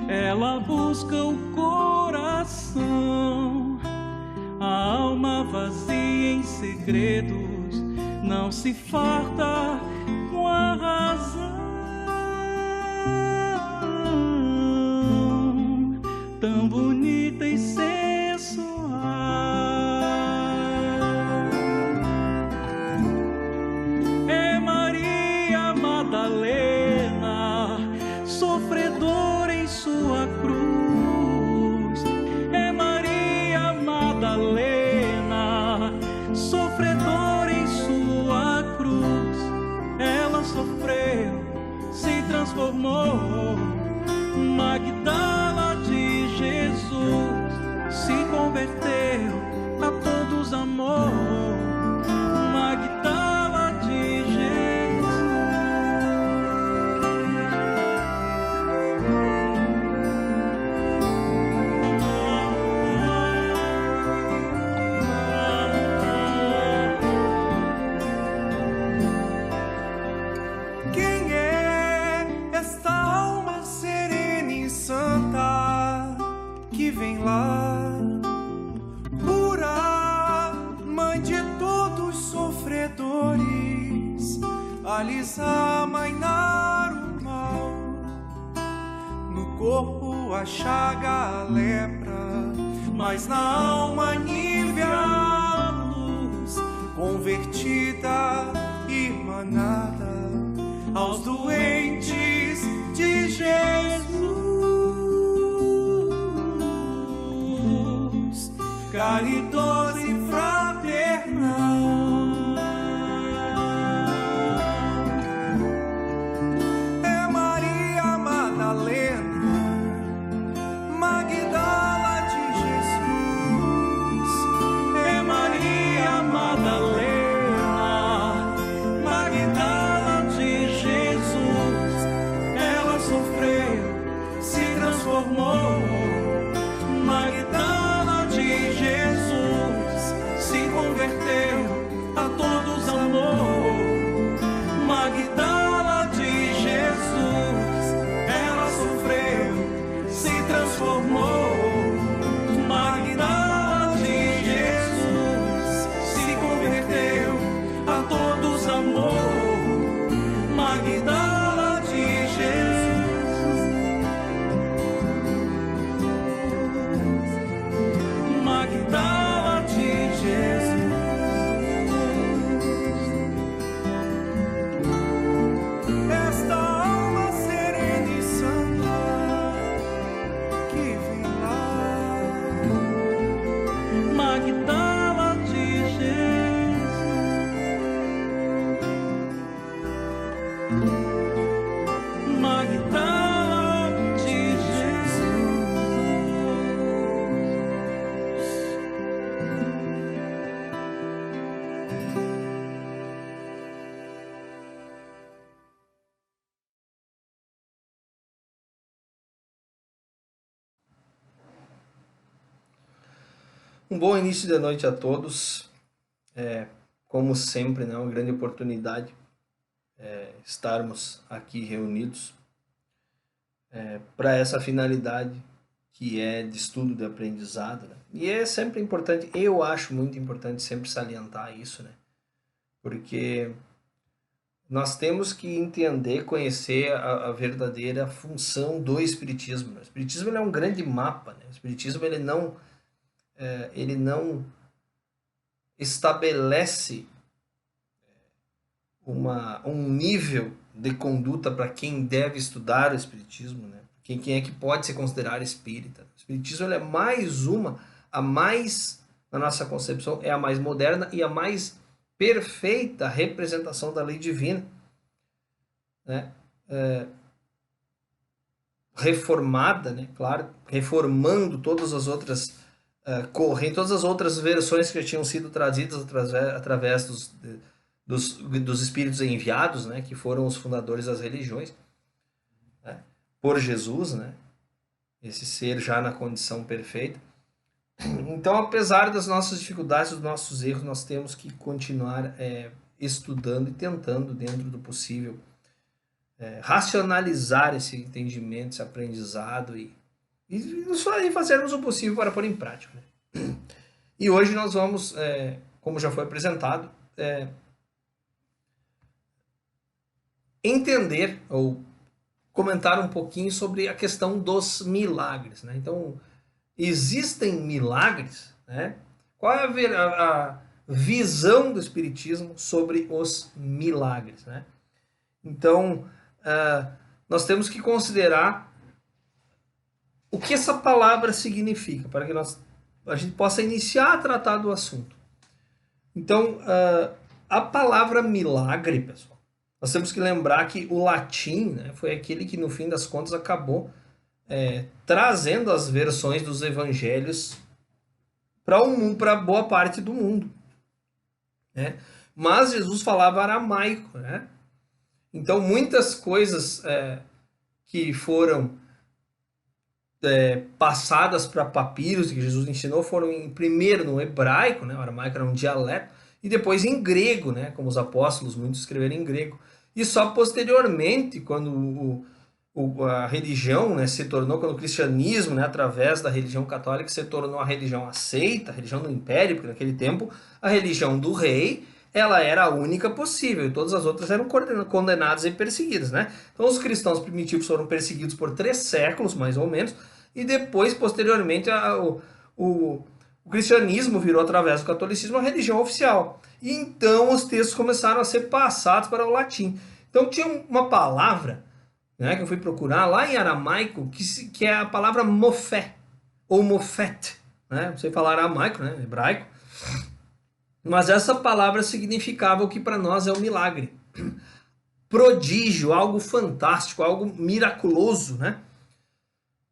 Ela busca o coração, a alma vazia em segredos, não se farta com a razão. Tão bonita e sensual é Maria Madalena, sofredora em sua cruz. É Maria Madalena, sofredora em sua cruz. Ela sofreu, se transformou. Magdala de Jesus se converteu, a todos amou. Magdala de Jesus. Quem é esta alma serena e santa que vem lá, pura mãe de todos sofredores, alisar, amainar o mal, no corpo a chaga, a lepra, mas na alma nívea a luz, convertida, irmanada aos doentes de Jesus, caridosa e fraternal. É Maria Madalena, Magdala de Jesus. É Maria Madalena, Magdala de Jesus. Ela sofreu, se transformou. Magdala de Jesus se converteu, a todos amou. Magdala de Jesus, ela sofreu, se transformou. Magdala de Jesus se converteu, a todos amou. Magdala de Jesus, Magdala de Jesus. Esta alma serena e santa que vem lá, Magdala de Jesus, Magdala de Jesus. Um bom início de noite a todos. Como sempre, né, uma grande oportunidade estarmos aqui reunidos para essa finalidade que é de estudo, de aprendizado, né? E é sempre importante, eu acho muito importante sempre salientar isso, né? Porque nós temos que entender, conhecer a verdadeira função do Espiritismo, né? O Espiritismo ele é um grande mapa, né? O Espiritismo ele não ele não estabelece um nível de conduta para quem deve estudar o Espiritismo, né? Quem é que pode se considerar espírita. O Espiritismo ele é na nossa concepção, é a mais moderna e a mais perfeita representação da lei divina, né? Reformada, né? Claro, reformando todas as outras correntes, todas as outras versões que já tinham sido trazidas através dos espíritos enviados, né? Que foram os fundadores das religiões, né? Por Jesus, né? Esse ser já na condição perfeita. Então, apesar das nossas dificuldades, dos nossos erros, nós temos que continuar estudando e tentando, dentro do possível, racionalizar esse entendimento, esse aprendizado e fazermos o possível para pôr em prática, né? E hoje nós vamos, como já foi apresentado, entender ou comentar um pouquinho sobre a questão dos milagres, né? Então, existem milagres, né? Qual é a visão do Espiritismo sobre os milagres, né? Então, nós temos que considerar o que essa palavra significa, para que a gente possa iniciar a tratar do assunto. Então, a palavra milagre, pessoal, nós temos que lembrar que o latim, né, foi aquele que, no fim das contas, acabou trazendo as versões dos evangelhos para boa parte do mundo, né? Mas Jesus falava aramaico, né? Então muitas coisas que foram passadas para papiros que Jesus ensinou foram primeiro no hebraico, né? O aramaico era um dialeto, e depois em grego, né? Como os apóstolos muitos escreveram em grego. E só posteriormente, quando a religião, né, se tornou, quando o cristianismo, né, através da religião católica, se tornou a religião aceita, a religião do império, porque naquele tempo a religião do rei, ela era a única possível, e todas as outras eram condenadas e perseguidas, né? Então os cristãos primitivos foram perseguidos por 3 séculos, mais ou menos, e depois, posteriormente, o cristianismo virou, através do catolicismo, a religião oficial. E então os textos começaram a ser passados para o latim. Então tinha uma palavra, né, que eu fui procurar lá em aramaico, que é a palavra mofé, ou mofet, né? Não sei falar aramaico, né, hebraico, mas essa palavra significava o que para nós é o milagre, prodígio, algo fantástico, algo miraculoso, né?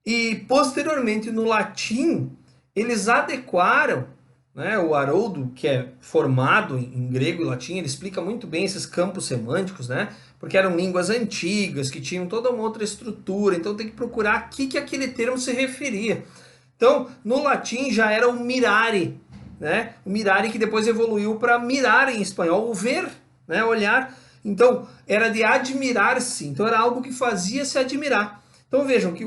E posteriormente no latim eles adequaram, né, o Haroldo, que é formado em grego e latim, ele explica muito bem esses campos semânticos, né? Porque eram línguas antigas, que tinham toda uma outra estrutura, então tem que procurar a que aquele termo se referia. Então, no latim já era o mirare, né? O mirare que depois evoluiu para mirar em espanhol, o ver, né? Olhar. Então, era de admirar-se, então era algo que fazia se admirar. Então vejam que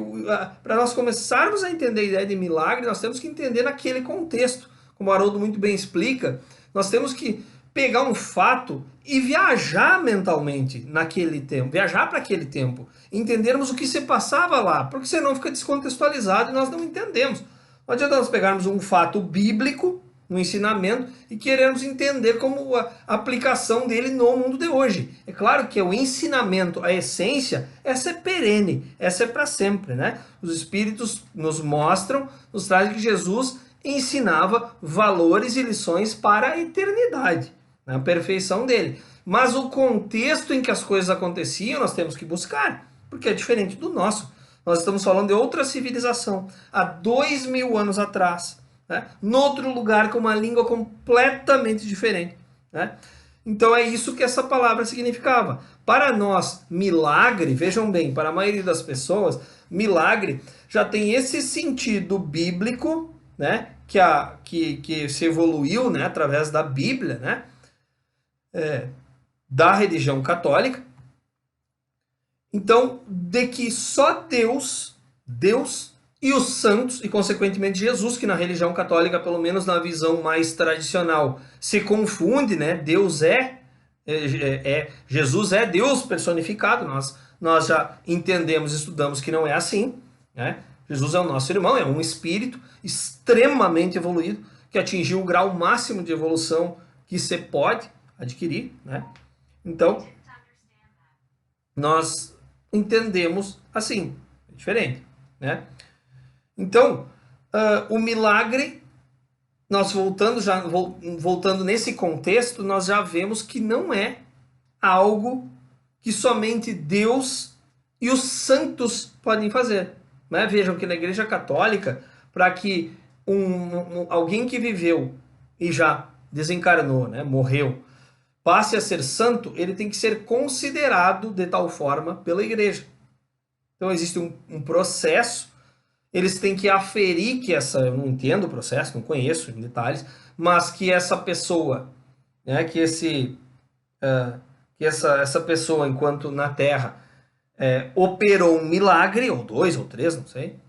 para nós começarmos a entender a ideia de milagre, nós temos que entender naquele contexto. Como o Haroldo muito bem explica, nós temos que pegar um fato e viajar mentalmente naquele tempo, viajar para aquele tempo, entendermos o que se passava lá, porque senão fica descontextualizado e nós não entendemos. Não adianta nós pegarmos um fato bíblico, um ensinamento, e queremos entender como a aplicação dele no mundo de hoje. É claro que o ensinamento, a essência, essa é perene, essa é para sempre, né? Os Espíritos nos mostram, nos trazem que Jesus ensinava valores e lições para a eternidade, né? A perfeição dele. Mas o contexto em que as coisas aconteciam, nós temos que buscar, porque é diferente do nosso. Nós estamos falando de outra civilização, há 2000 anos atrás, né? Noutro lugar com uma língua completamente diferente, né? Então é isso que essa palavra significava. Para nós, milagre, vejam bem, para a maioria das pessoas, milagre já tem esse sentido bíblico, né? Que se evoluiu, né, através da Bíblia, né? Da religião católica. Então, de que só Deus e os santos, e consequentemente Jesus, que na religião católica, pelo menos na visão mais tradicional, se confunde, né? Jesus é Deus personificado, nós já entendemos, estudamos que não é assim, né? Jesus é o nosso irmão, é um espírito extremamente evoluído, que atingiu o grau máximo de evolução que você pode adquirir, né? Então, nós entendemos assim, é diferente, né? Então, o milagre, nós voltando nesse contexto, nós já vemos que não é algo que somente Deus e os santos podem fazer, né? Vejam que na Igreja Católica, para que alguém que viveu e já desencarnou, né, morreu, passe a ser santo, ele tem que ser considerado de tal forma pela Igreja. Então existe um processo, eles têm que aferir que eu não entendo o processo, não conheço em detalhes, mas que essa pessoa, né, que essa pessoa, enquanto na Terra, operou um milagre, ou 2 ou 3, não sei,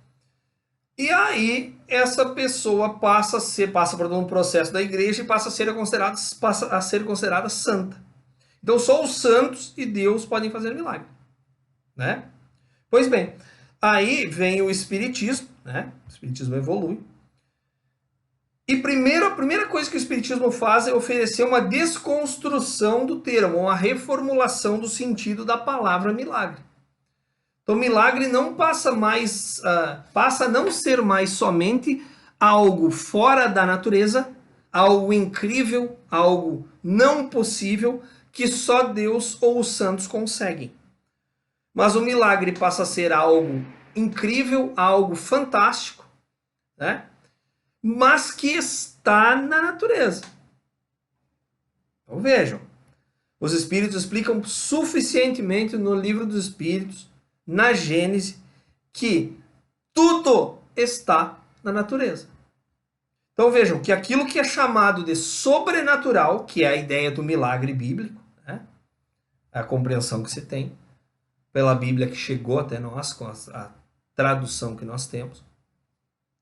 e aí essa pessoa passa por um processo da Igreja e passa a ser considerada santa. Então só os santos e Deus podem fazer milagre, né? Pois bem, aí vem o Espiritismo, né? O Espiritismo evolui. E a primeira coisa que o Espiritismo faz é oferecer uma desconstrução do termo, uma reformulação do sentido da palavra milagre. Então, milagre não passa a não ser mais somente algo fora da natureza, algo incrível, algo não possível, que só Deus ou os santos conseguem. Mas o milagre passa a ser algo incrível, algo fantástico, né? Mas que está na natureza. Então vejam, os Espíritos explicam suficientemente no Livro dos Espíritos, na Gênese, que tudo está na natureza. Então vejam que aquilo que é chamado de sobrenatural, que é a ideia do milagre bíblico, né? A compreensão que se tem pela Bíblia que chegou até nós, com a tradução que nós temos,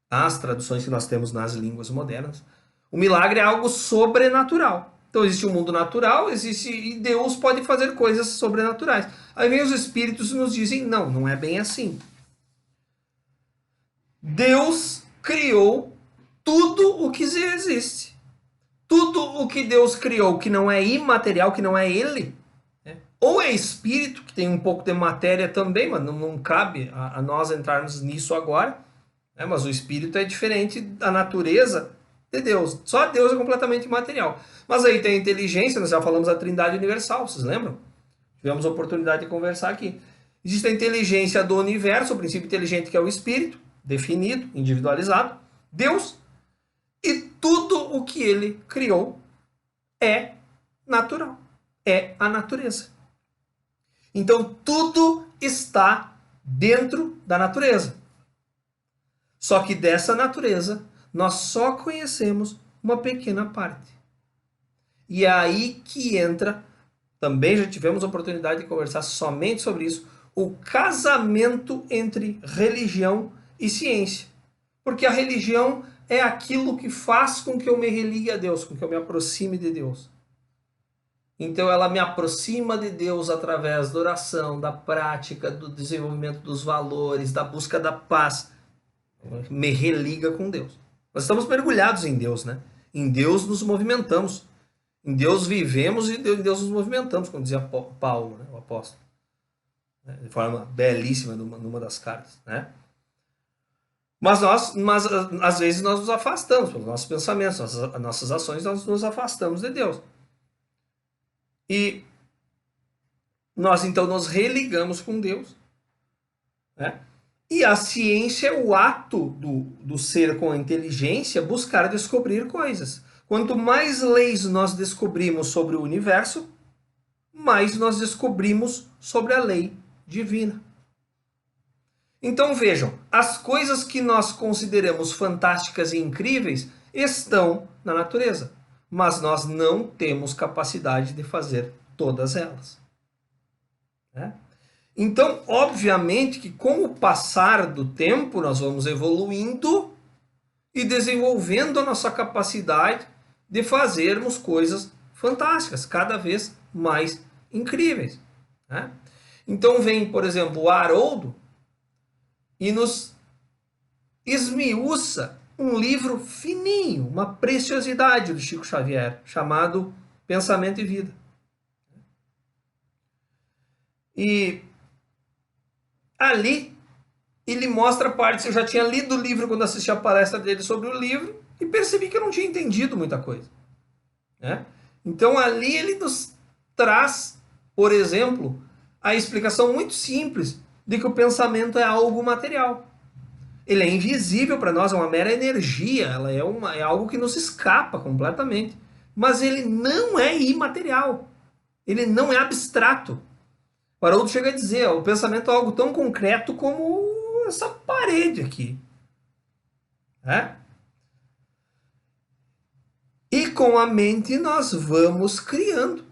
as traduções que nós temos nas línguas modernas, o milagre é algo sobrenatural. Então existe um mundo natural, e Deus pode fazer coisas sobrenaturais. Aí vem os Espíritos e nos dizem, não é bem assim. Deus criou tudo o que existe. Tudo o que Deus criou, que não é imaterial, que não é Ele, né? Ou é espírito, que tem um pouco de matéria também, mas não cabe a nós entrarmos nisso agora, né? Mas o espírito é diferente da natureza de Deus. Só Deus é completamente imaterial. Mas aí tem a inteligência, nós já falamos da Trindade Universal, vocês lembram? Tivemos a oportunidade de conversar aqui. Existe a inteligência do universo, o princípio inteligente que é o espírito, definido, individualizado, Deus, e tudo o que ele criou é natural, é a natureza. Então tudo está dentro da natureza. Só que dessa natureza nós só conhecemos uma pequena parte. E é aí que entra, também já tivemos a oportunidade de conversar somente sobre isso, o casamento entre religião e ciência. Porque a religião é aquilo que faz com que eu me religue a Deus, com que eu me aproxime de Deus. Então ela me aproxima de Deus através da oração, da prática, do desenvolvimento dos valores, da busca da paz. Me religa com Deus. Nós estamos mergulhados em Deus, né? Em Deus nos movimentamos. Em Deus vivemos e em Deus nos movimentamos, como dizia Paulo, né, o apóstolo. De forma belíssima numa das cartas, né? Mas às vezes nós nos afastamos pelos nossos pensamentos, nossas ações, nós nos afastamos de Deus. E nós então nos religamos com Deus, né? E a ciência é o ato do ser com a inteligência buscar descobrir coisas. Quanto mais leis nós descobrimos sobre o universo, mais nós descobrimos sobre a lei divina. Então vejam, as coisas que nós consideramos fantásticas e incríveis estão na natureza, mas nós não temos capacidade de fazer todas elas, né? Então, obviamente que com o passar do tempo nós vamos evoluindo e desenvolvendo a nossa capacidade de fazermos coisas fantásticas, cada vez mais incríveis, né? Então vem, por exemplo, o Haroldo e nos esmiuça um livro fininho, uma preciosidade do Chico Xavier, chamado Pensamento e Vida. E ali ele mostra partes. Eu já tinha lido o livro quando assisti a palestra dele sobre o livro e percebi que eu não tinha entendido muita coisa, né? Então ali ele nos traz, por exemplo, a explicação muito simples de que o pensamento é algo material. Ele é invisível para nós, é uma mera energia, ela é algo que nos escapa completamente. Mas ele não é imaterial, ele não é abstrato. O Haroldo chega a dizer, ó, o pensamento é algo tão concreto como essa parede aqui. É? E com a mente nós vamos criando.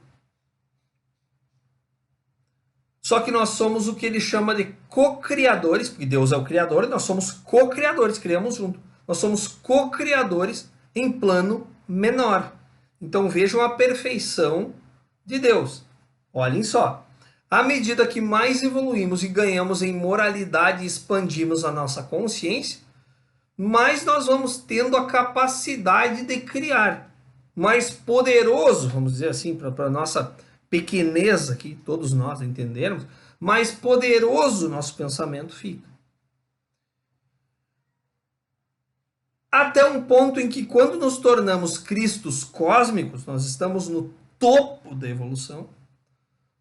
Só que nós somos o que ele chama de co-criadores, porque Deus é o criador, nós somos co-criadores, criamos junto. Nós somos co-criadores em plano menor. Então vejam a perfeição de Deus. Olhem só. À medida que mais evoluímos e ganhamos em moralidade e expandimos a nossa consciência, mais nós vamos tendo a capacidade de criar. Mais poderoso, vamos dizer assim, para a nossa pequeneza, que todos nós entendermos, mais poderoso nosso pensamento fica. Até um ponto em que, quando nos tornamos Cristos cósmicos, nós estamos no topo da evolução,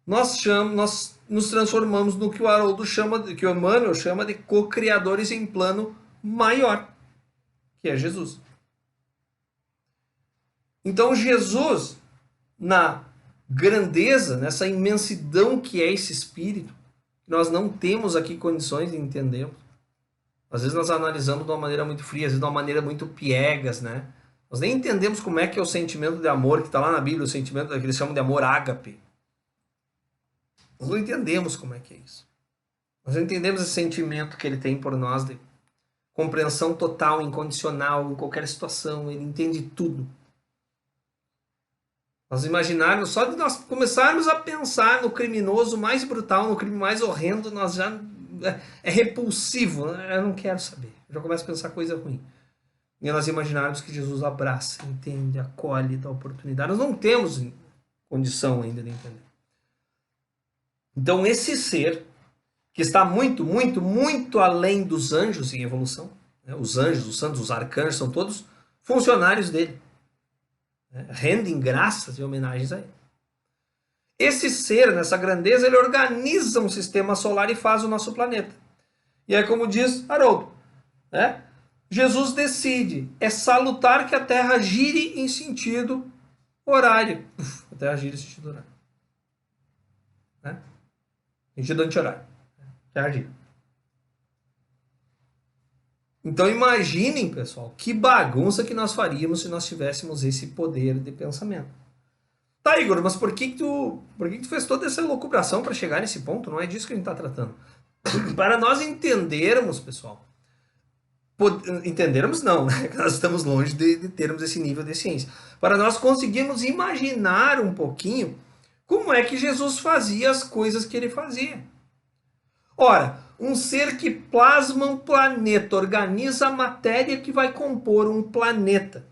nós nos transformamos no que o Haroldo chama, que o Emmanuel chama de co-criadores em plano maior, que é Jesus. Então Jesus, na grandeza, nessa imensidão que é esse espírito, nós não temos aqui condições de entendermos. Às vezes nós analisamos de uma maneira muito fria, às vezes de uma maneira muito piegas, né? Nós nem entendemos como é que é o sentimento de amor que está lá na Bíblia, o sentimento que eles chamam de amor ágape. Nós não entendemos como é que é isso. Nós não entendemos esse sentimento que ele tem por nós de compreensão total, incondicional, em qualquer situação. Ele entende tudo. Nós imaginarmos, só de nós começarmos a pensar no criminoso mais brutal, no crime mais horrendo, nós já... É repulsivo. Eu não quero saber. Eu já começo a pensar coisa ruim. E nós imaginarmos que Jesus abraça, entende, acolhe, dá oportunidade. Nós não temos condição ainda de entender. Então esse ser, que está muito, muito, muito além dos anjos em evolução, né? Os anjos, os santos, os arcanjos, são todos funcionários dele, né? Rendem graças e homenagens a ele. Esse ser, nessa grandeza, ele organiza um sistema solar e faz o nosso planeta. E é como diz Haroldo, né? Jesus decide, é salutar que a Terra gire em sentido horário. A Terra gira em sentido horário. Né? Sentido anti-horário. Terra gira. Então imaginem, pessoal, que bagunça que nós faríamos se nós tivéssemos esse poder de pensamento. Tá, Igor, mas por que tu fez toda essa elucubração para chegar nesse ponto? Não é disso que a gente está tratando. Para nós entendermos, pessoal, entendermos não, né? Nós estamos longe de termos esse nível de ciência. Para nós conseguirmos imaginar um pouquinho como é que Jesus fazia as coisas que ele fazia. Ora, um ser que plasma um planeta, organiza a matéria que vai compor um planeta,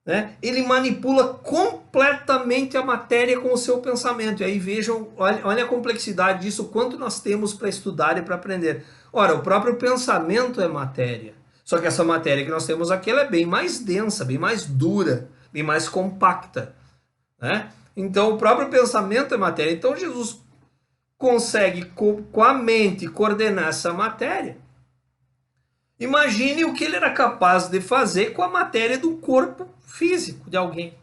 né? Ele manipula completamente a matéria com o seu pensamento. E aí vejam, olha a complexidade disso, quanto nós temos para estudar e para aprender. Ora, o próprio pensamento é matéria. Só que essa matéria que nós temos aqui, ela é bem mais densa, bem mais dura, bem mais compacta, né? Então o próprio pensamento é matéria. Então Jesus consegue com a mente coordenar essa matéria. Imagine o que ele era capaz de fazer com a matéria do corpo físico de alguém.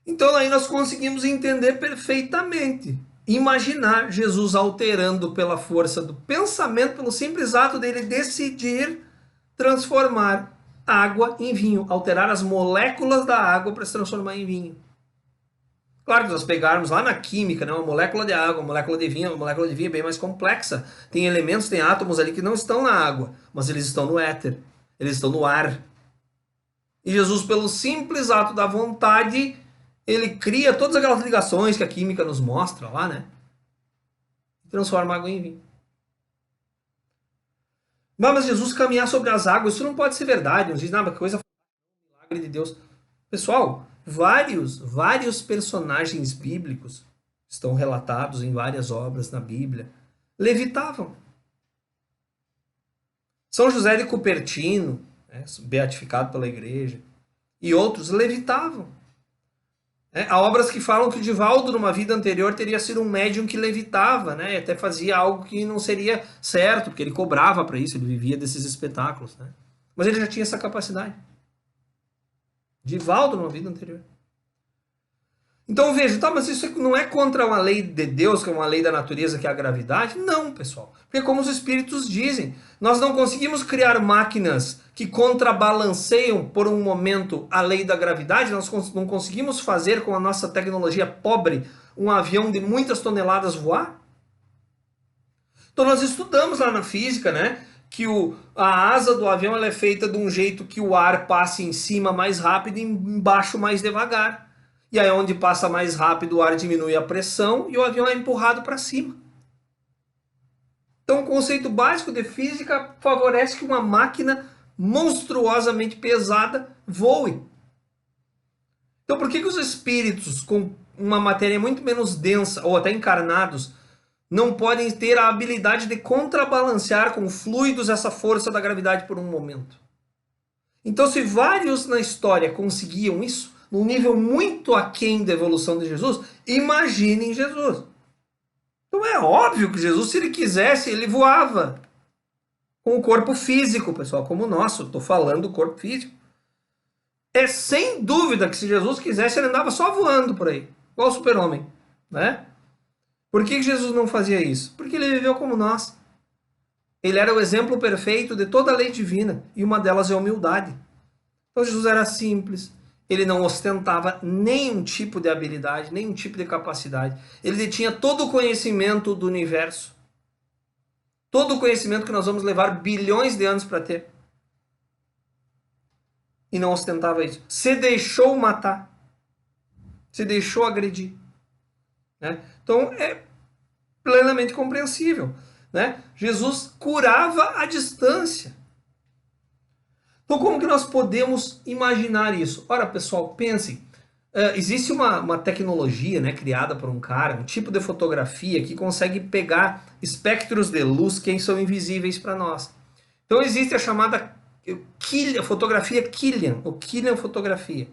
Então aí nós conseguimos entender perfeitamente. Imaginar Jesus alterando pela força do pensamento, pelo simples ato dele decidir transformar água em vinho, alterar as moléculas da água para se transformar em vinho. Claro que nós pegarmos lá na química, né, uma molécula de água, uma molécula de vinho é bem mais complexa. Tem elementos, tem átomos ali que não estão na água, mas eles estão no éter, eles estão no ar. E Jesus, pelo simples ato da vontade, ele cria todas aquelas ligações que a química nos mostra lá, né? E transforma a água em vinho. Mas Jesus caminhar sobre as águas, isso não pode ser verdade. Não diz nada, que coisa milagre de Deus. Pessoal, vários personagens bíblicos estão relatados em várias obras na Bíblia, levitavam. São José de Cupertino, né, beatificado pela igreja, e outros levitavam. Há obras que falam que o Divaldo, numa vida anterior, teria sido um médium que levitava, né? E até fazia algo que não seria certo, porque ele cobrava para isso, ele vivia desses espetáculos, né? Mas ele já tinha essa capacidade. Divaldo, numa vida anterior. Então veja, tá, mas isso não é contra uma lei de Deus, que é uma lei da natureza, que é a gravidade? Não, pessoal. Porque como os espíritos dizem, nós não conseguimos criar máquinas que contrabalanceiam por um momento a lei da gravidade, nós não conseguimos fazer com a nossa tecnologia pobre um avião de muitas toneladas voar? Então nós estudamos lá na física, né, que a asa do avião ela é feita de um jeito que o ar passe em cima mais rápido e embaixo mais devagar. E aí onde passa mais rápido o ar diminui a pressão e o avião é empurrado para cima. Então o conceito básico de física favorece que uma máquina monstruosamente pesada voe. Então por que os espíritos com uma matéria muito menos densa ou até encarnados não podem ter a habilidade de contrabalancear com fluidos essa força da gravidade por um momento? Então se vários na história conseguiam isso, num nível muito aquém da evolução de Jesus, imaginem Jesus. Então é óbvio que Jesus, se ele quisesse, ele voava. Com o corpo físico, pessoal, como o nosso. Estou falando do corpo físico. É sem dúvida que se Jesus quisesse, ele andava só voando por aí. Igual o super-homem, né? Por que Jesus não fazia isso? Porque ele viveu como nós. Ele era o exemplo perfeito de toda a lei divina. E uma delas é a humildade. Então Jesus era simples. Ele não ostentava nenhum tipo de habilidade, nenhum tipo de capacidade. Ele tinha todo o conhecimento do universo. Todo o conhecimento que nós vamos levar bilhões de anos para ter. E não ostentava isso. Se deixou matar. Se deixou agredir. Né? Então é plenamente compreensível. Né? Jesus curava à distância. Então como que nós podemos imaginar isso? Ora, pessoal, pensem. Existe uma tecnologia, né, criada por um cara, um tipo de fotografia que consegue pegar espectros de luz que são invisíveis para nós. Então existe a chamada fotografia Killian, ou Killian fotografia.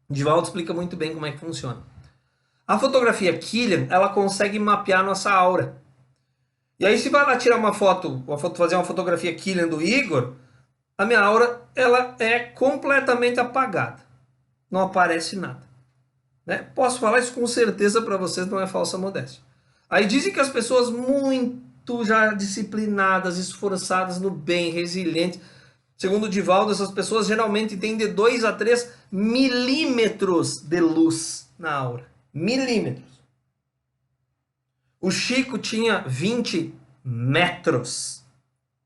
Divaldo explica muito bem como é que funciona. A fotografia Killian, ela consegue mapear a nossa aura. E aí se vai lá tirar uma foto, fazer uma fotografia Killian do Igor, a minha aura ela é completamente apagada. Não aparece nada. Né? Posso falar isso com certeza para vocês, não é falsa modéstia. Aí dizem que as pessoas muito já disciplinadas, esforçadas no bem, resilientes, segundo o Divaldo, essas pessoas geralmente têm de 2 a 3 milímetros de luz na aura. Milímetros. O Chico tinha 20 metros.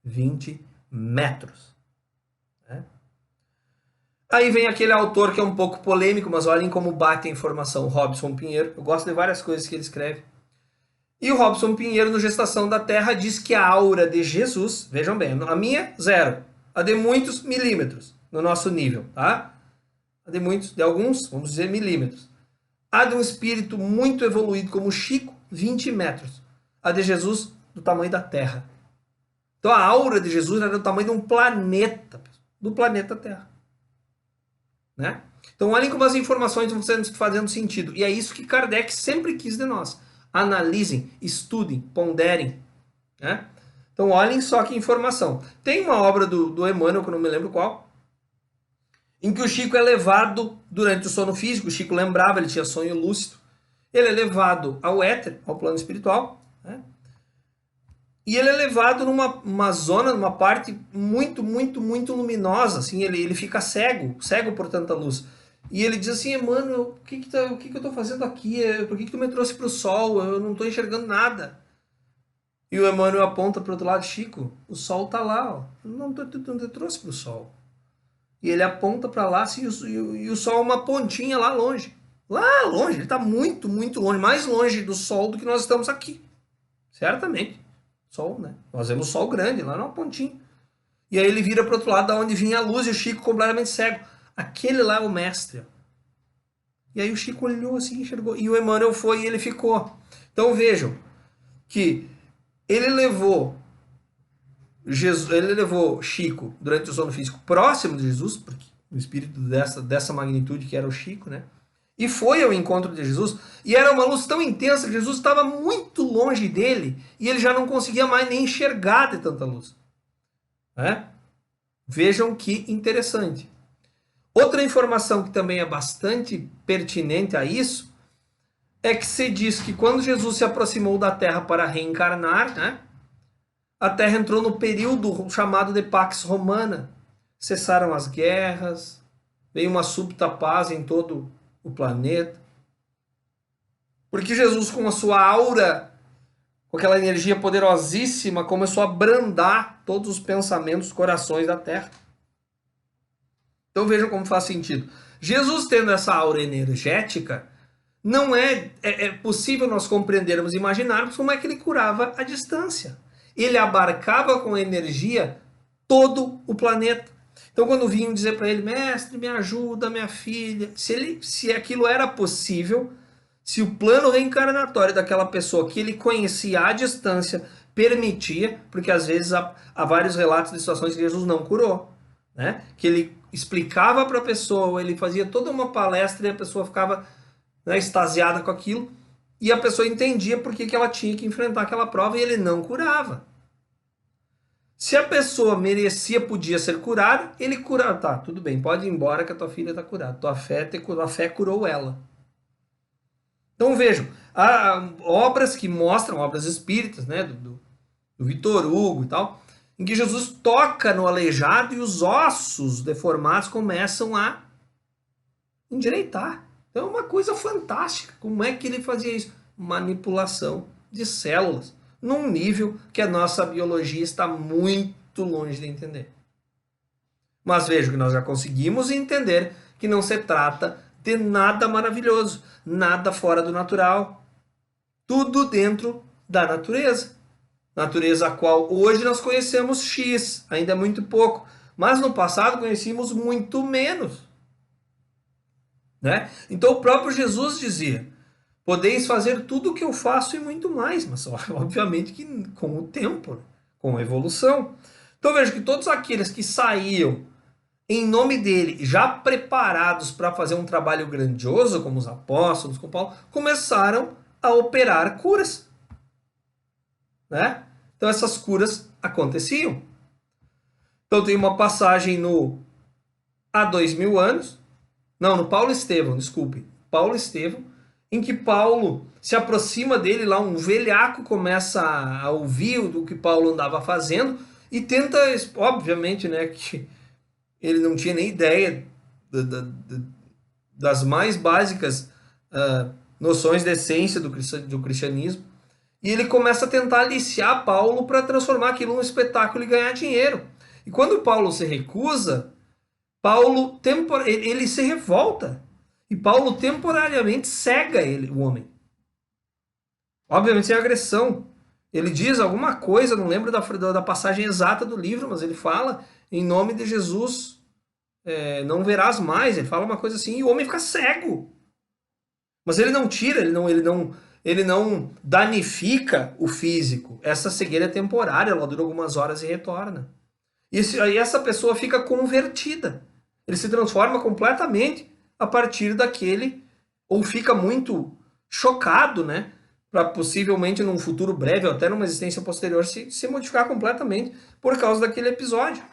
20 metros. Aí vem aquele autor que é um pouco polêmico, mas olhem como bate a informação, Robson Pinheiro. Eu gosto de várias coisas que ele escreve. E o Robson Pinheiro, no Gestação da Terra, diz que a aura de Jesus, vejam bem, a minha, 0. A de muitos, milímetros, no nosso nível, tá? A de muitos, de alguns, vamos dizer, milímetros. A de um espírito muito evoluído, como o Chico, 20 metros. A de Jesus, do tamanho da Terra. Então a aura de Jesus era do tamanho de um planeta, do planeta Terra. Né? Então olhem como as informações vão fazendo sentido. E é isso que Kardec sempre quis de nós. Analisem, estudem, ponderem. Né? Então olhem só que informação. Tem uma obra do Emmanuel, que eu não me lembro qual, em que o Chico é levado durante o sono físico. O Chico lembrava, ele tinha sonho lúcido. Ele é levado ao éter, ao plano espiritual. Né? E ele é levado numa zona, numa parte muito luminosa, assim, ele fica cego por tanta luz. E ele diz assim, Emmanuel, o que eu estou fazendo aqui? Por que tu me trouxe para o sol? Eu não estou enxergando nada. E o Emmanuel aponta para o outro lado, Chico, o sol está lá, ó. Não te trouxe para o sol. E ele aponta para lá, assim, e o sol é uma pontinha lá longe. Lá longe, ele está muito longe, mais longe do sol do que nós estamos aqui. Certamente. Sol, né? Nós vemos o sol grande, lá não é uma pontinha. E aí ele vira para o outro lado, da onde vinha a luz, e o Chico completamente cego. Aquele lá é o mestre. E aí o Chico olhou assim, enxergou. E o Emmanuel foi e ele ficou. Então vejam que ele levou Chico durante o sono físico próximo de Jesus, porque o espírito dessa magnitude que era o Chico, né? E foi ao encontro de Jesus, e era uma luz tão intensa que Jesus estava muito longe dele, e ele já não conseguia mais nem enxergar de tanta luz. Né? Vejam que interessante. Outra informação que também é bastante pertinente a isso, é que se diz que quando Jesus se aproximou da Terra para reencarnar, né? A Terra entrou no período chamado de Pax Romana. Cessaram as guerras, veio uma súbita paz em todo o planeta. Porque Jesus, com a sua aura, com aquela energia poderosíssima, começou a brandar todos os pensamentos, corações da Terra. Então vejam como faz sentido. Jesus tendo essa aura energética, não é possível nós compreendermos, imaginarmos como é que ele curava a distância. Ele abarcava com energia todo o planeta. Então quando vinham dizer para ele, mestre, me ajuda, minha filha, se aquilo era possível, se o plano reencarnatório daquela pessoa que ele conhecia à distância permitia, porque às vezes há vários relatos de situações que Jesus não curou, né? Que ele explicava para a pessoa, ele fazia toda uma palestra e a pessoa ficava, né, extasiada com aquilo, e a pessoa entendia por que ela tinha que enfrentar aquela prova e ele não curava. Se a pessoa merecia, podia ser curada, ele curava. Tá, tudo bem, pode ir embora que a tua filha está curada. Tua fé curou ela. Então vejam, há obras que mostram, obras espíritas, né, do Vitor Hugo e tal, em que Jesus toca no aleijado e os ossos deformados começam a endireitar. Então é uma coisa fantástica. Como é que ele fazia isso? Manipulação de células, num nível que a nossa biologia está muito longe de entender. Mas vejam que nós já conseguimos entender que não se trata de nada maravilhoso, nada fora do natural. Tudo dentro da natureza. Natureza a qual hoje nós conhecemos X, ainda é muito pouco, mas no passado conhecíamos muito menos. Né? Então o próprio Jesus dizia, podeis fazer tudo o que eu faço e muito mais, mas obviamente que com o tempo, com a evolução. Então veja que todos aqueles que saíam em nome dele, já preparados para fazer um trabalho grandioso, como os apóstolos, como Paulo, começaram a operar curas. Né? Então essas curas aconteciam. Então tem uma passagem há 2000 anos, não, no Paulo Estevão, desculpe, Paulo Estevão, em que Paulo se aproxima dele, lá um velhaco começa a ouvir o que Paulo andava fazendo e tenta, obviamente, né, que ele não tinha nem ideia das mais básicas noções de essência do cristianismo, e ele começa a tentar aliciar Paulo para transformar aquilo num espetáculo e ganhar dinheiro. E quando Paulo se recusa, ele se revolta. E Paulo temporariamente cega o homem. Obviamente sem agressão. Ele diz alguma coisa, não lembro da passagem exata do livro, mas ele fala, em nome de Jesus, não verás mais. Ele fala uma coisa assim e o homem fica cego. Mas ele não tira, ele não danifica o físico. Essa cegueira é temporária, ela dura algumas horas e retorna. E aí essa pessoa fica convertida. Ele se transforma completamente a partir daquele, ou fica muito chocado, né? Para possivelmente num futuro breve, ou até numa existência posterior, se modificar completamente por causa daquele episódio.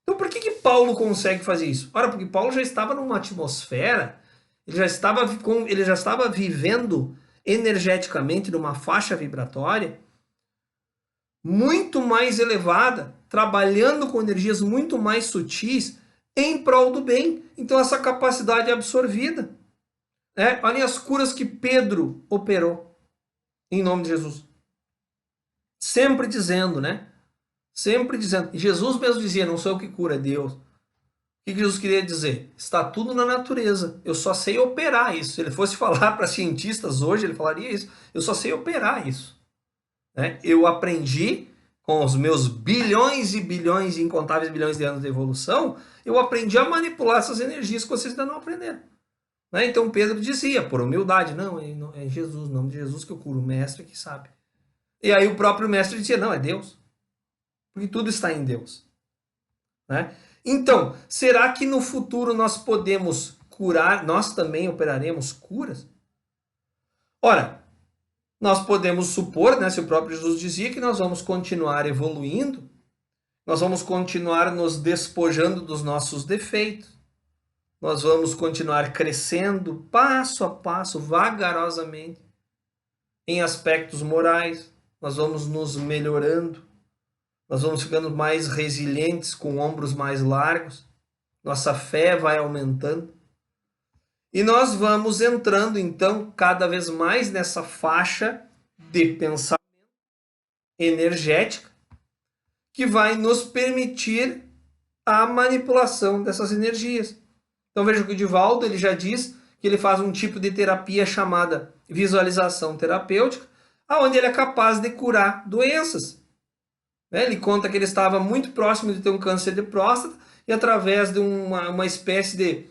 Então por que Paulo consegue fazer isso? Ora, porque Paulo já estava numa atmosfera, ele já estava vivendo energeticamente numa faixa vibratória muito mais elevada, trabalhando com energias muito mais sutis em prol do bem. Então essa capacidade é absorvida. Olhem as curas que Pedro operou em nome de Jesus. Sempre dizendo, né? Sempre dizendo. E Jesus mesmo dizia, não sou eu que cura, é Deus. O que Jesus queria dizer? Está tudo na natureza. Eu só sei operar isso. Se ele fosse falar para cientistas hoje, ele falaria isso. Eu só sei operar isso. Eu aprendi com os meus bilhões e bilhões e incontáveis bilhões de anos de evolução, eu aprendi a manipular essas energias que vocês ainda não aprenderam. Né? Então Pedro dizia, por humildade, não, é Jesus, o nome de Jesus que eu curo, o mestre que sabe. E aí o próprio mestre dizia, não, é Deus. Porque tudo está em Deus. Né? Então, será que no futuro nós podemos curar, nós também operaremos curas? Ora, nós podemos supor, né, se o próprio Jesus dizia, que nós vamos continuar evoluindo, nós vamos continuar nos despojando dos nossos defeitos, nós vamos continuar crescendo passo a passo, vagarosamente, em aspectos morais, nós vamos nos melhorando, nós vamos ficando mais resilientes, com ombros mais largos, nossa fé vai aumentando, e nós vamos entrando, então, cada vez mais nessa faixa de pensamento energética que vai nos permitir a manipulação dessas energias. Então veja que o Divaldo ele já diz que ele faz um tipo de terapia chamada visualização terapêutica, onde ele é capaz de curar doenças. Ele conta que ele estava muito próximo de ter um câncer de próstata e através de uma espécie de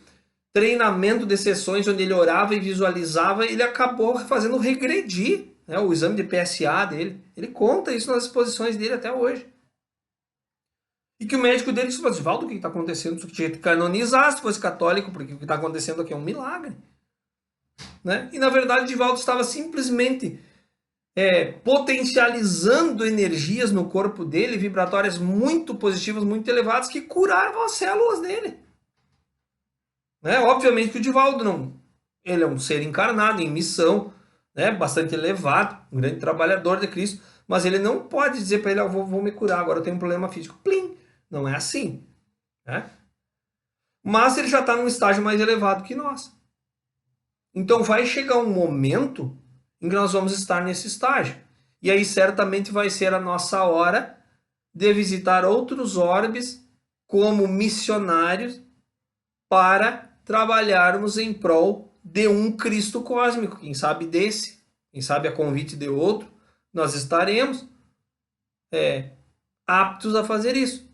treinamento de sessões onde ele orava e visualizava, ele acabou fazendo regredir, né, o exame de PSA dele. Ele conta isso nas exposições dele até hoje. E que o médico dele disse, Divaldo, o que está acontecendo? Tu tinha que canonizar se fosse católico, porque o que está acontecendo aqui é um milagre. Né? E na verdade Divaldo estava simplesmente potencializando energias no corpo dele, vibratórias muito positivas, muito elevadas, que curavam as células dele. Né? Obviamente que o Divaldo não, ele é um ser encarnado em missão, né? Bastante elevado, um grande trabalhador de Cristo, mas ele não pode dizer para ele, eu vou me curar, agora eu tenho um problema físico. Plim! Não é assim. Né? Mas ele já está num estágio mais elevado que nós. Então vai chegar um momento em que nós vamos estar nesse estágio. E aí certamente vai ser a nossa hora de visitar outros orbes como missionários para trabalharmos em prol de um Cristo cósmico. Quem sabe desse, quem sabe a convite de outro, nós estaremos aptos a fazer isso.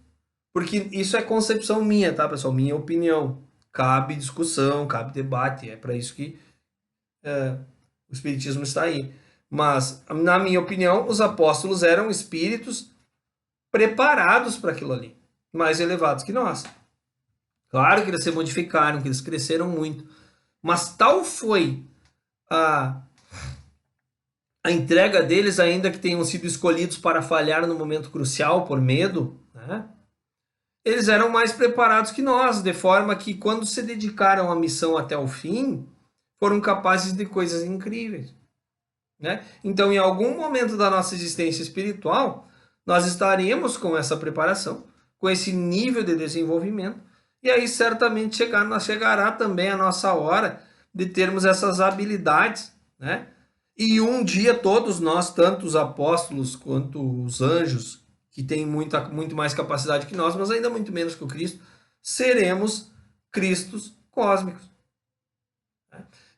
Porque isso é concepção minha, tá, pessoal? Minha opinião. Cabe discussão, cabe debate. É para isso que o Espiritismo está aí. Mas, na minha opinião, os apóstolos eram espíritos preparados para aquilo ali. Mais elevados que nós. Claro que eles se modificaram, que eles cresceram muito. Mas tal foi a entrega deles, ainda que tenham sido escolhidos para falhar no momento crucial por medo, né? Eles eram mais preparados que nós, de forma que quando se dedicaram à missão até o fim, foram capazes de coisas incríveis. Né? Então, em algum momento da nossa existência espiritual, nós estaremos com essa preparação, com esse nível de desenvolvimento, e aí certamente chegará também a nossa hora de termos essas habilidades, né? E um dia todos nós, tanto os apóstolos quanto os anjos, que têm muito mais capacidade que nós, mas ainda muito menos que o Cristo, seremos Cristos cósmicos.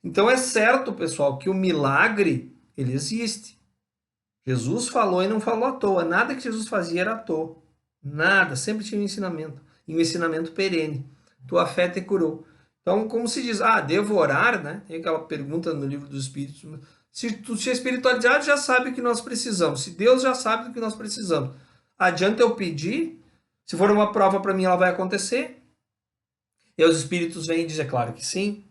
Então é certo, pessoal, que o milagre, ele existe. Jesus falou e não falou à toa. Nada que Jesus fazia era à toa. Nada, sempre tinha um ensinamento. E um ensinamento perene. Tua fé te curou. Então, como se diz, devorar, né? Tem aquela pergunta no livro dos Espíritos. Se a espiritualidade já sabe o que nós precisamos, se Deus já sabe do que nós precisamos, adianta eu pedir? Se for uma prova para mim, ela vai acontecer? E os espíritos vêm e dizem, claro que sim.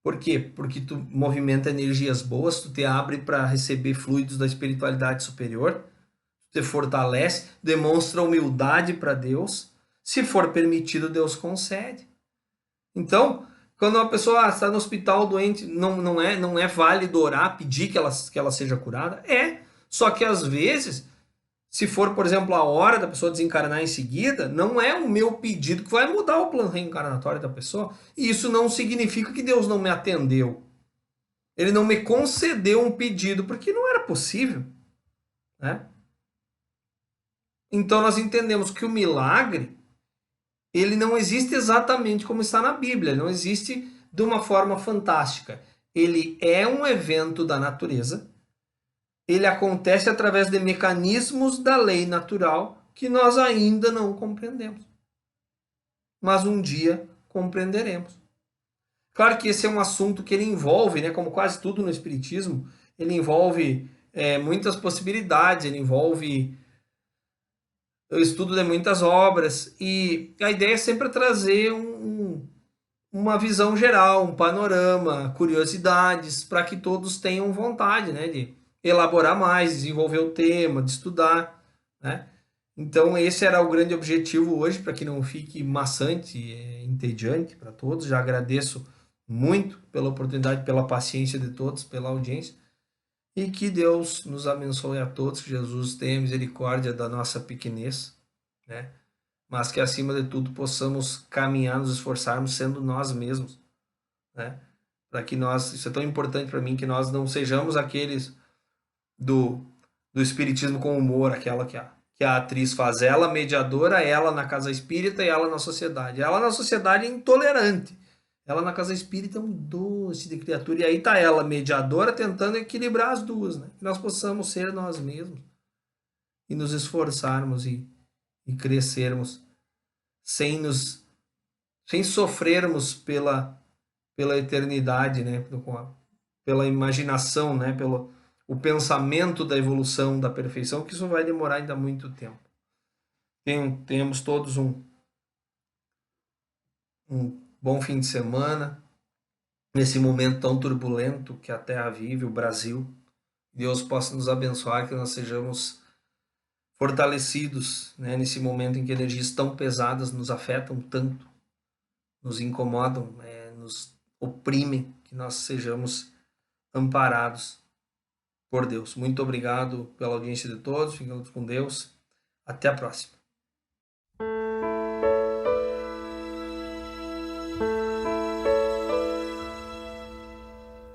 Por quê? Porque tu movimenta energias boas, tu te abre para receber fluidos da espiritualidade superior, tu te fortalece, demonstra humildade para Deus. Se for permitido, Deus concede. Então, quando uma pessoa está no hospital doente, não é válido orar, pedir que ela seja curada? Só que às vezes, se for, por exemplo, a hora da pessoa desencarnar em seguida, não é o meu pedido que vai mudar o plano reencarnatório da pessoa. E isso não significa que Deus não me atendeu. Ele não me concedeu um pedido porque não era possível. Né? Então nós entendemos que o milagre, ele não existe exatamente como está na Bíblia. Ele não existe de uma forma fantástica. Ele é um evento da natureza ele acontece através de mecanismos da lei natural que nós ainda não compreendemos. Mas um dia compreenderemos. Claro que esse é um assunto que ele envolve, né, como quase tudo no Espiritismo, ele envolve muitas possibilidades, ele envolve o estudo de muitas obras, e a ideia é sempre trazer uma visão geral, um panorama, curiosidades, para que todos tenham vontade, né, de elaborar mais, desenvolver o tema, de estudar, né? Então esse era o grande objetivo hoje, para que não fique maçante, entediante para todos. Já agradeço muito pela oportunidade, pela paciência de todos, pela audiência, e que Deus nos abençoe a todos, que Jesus tenha misericórdia da nossa pequenez, né? Mas que acima de tudo possamos caminhar, nos esforçarmos sendo nós mesmos, né? Para que nós, isso é tão importante para mim, que nós não sejamos aqueles do espiritismo com humor, aquela que a atriz faz, ela mediadora, ela na casa espírita e ela na sociedade. Ela na sociedade é intolerante, ela na casa espírita é um doce de criatura, e aí tá ela mediadora tentando equilibrar as duas, né? Que nós possamos ser nós mesmos e nos esforçarmos e crescermos sem sofrermos pela eternidade, né? Pela imaginação, né? Pelo o pensamento da evolução, da perfeição, que isso vai demorar ainda muito tempo. Tenhamos todos um bom fim de semana, nesse momento tão turbulento que a Terra vive, o Brasil. Deus possa nos abençoar, que nós sejamos fortalecidos, né, nesse momento em que energias tão pesadas nos afetam tanto, nos incomodam, nos oprimem, que nós sejamos amparados por Deus. Muito obrigado pela audiência de todos, ficamos com Deus, até a próxima.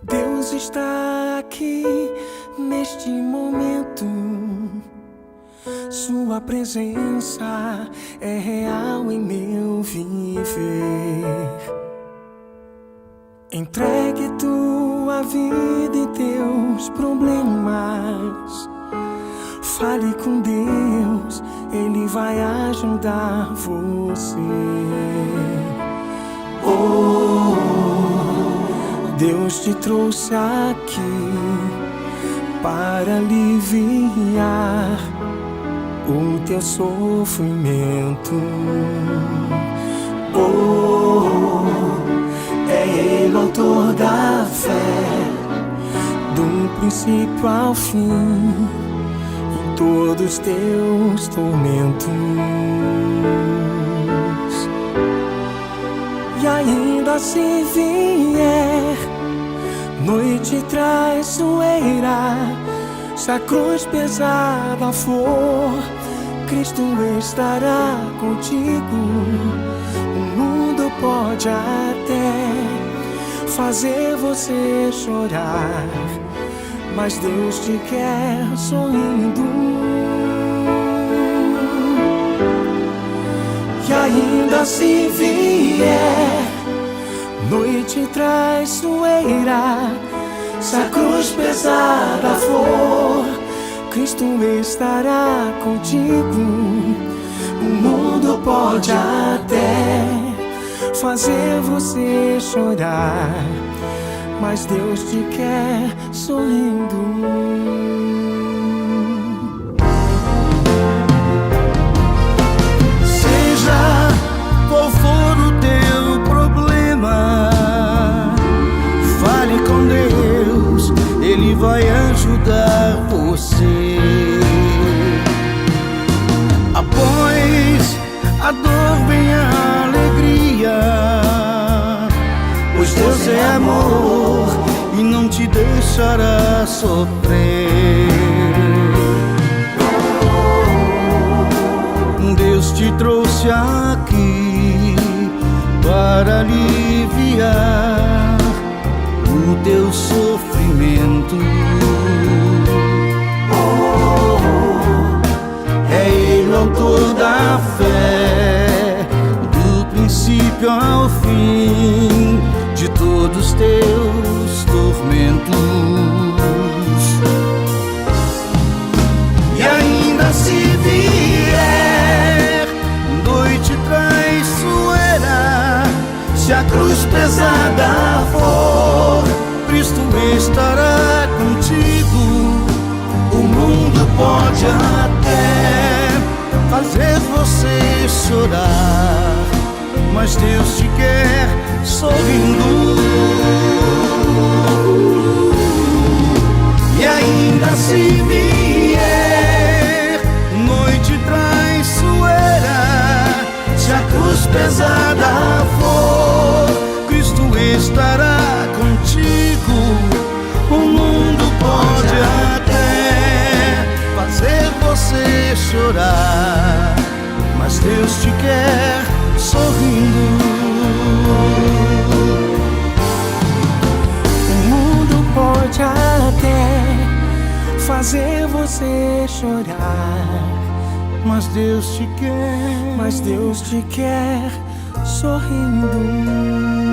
Deus está aqui neste momento. Sua presença é real em meu viver. Entregue tua vida e teus problemas. Fale com Deus, Ele vai ajudar você. Deus te trouxe aqui para aliviar o teu sofrimento. É Ele o autor da fé, do princípio ao fim, em todos os teus tormentos. E ainda se vier noite traiçoeira, se a cruz pesada for, Cristo estará contigo. O mundo pode até fazer você chorar, mas Deus te quer sorrindo. E ainda se vier noite traiçoeira, se a cruz pesada for, Cristo estará contigo. O mundo pode até fazer você chorar, mas Deus te quer sorrindo. Qual for o teu problema, fale com Deus, Ele vai ajudar você. Após a dor vem a alegria, pois Deus é amor e não te deixará sofrer. Deus te trouxe aqui para aliviar o teu sofrimento. É Ele o autor da fé, do princípio ao fim, de todos os teus tormentos. Se a cruz pesada for, Cristo estará contigo. O mundo pode até fazer você chorar, mas Deus te quer sorrindo. E ainda se vier noite traiçoeira, se a cruz pesada for, Cristo estará contigo. O mundo pode até fazer você chorar, mas Deus te quer sorrindo. O mundo pode até fazer você chorar, Mas Deus te quer mas Deus te quer sorrindo.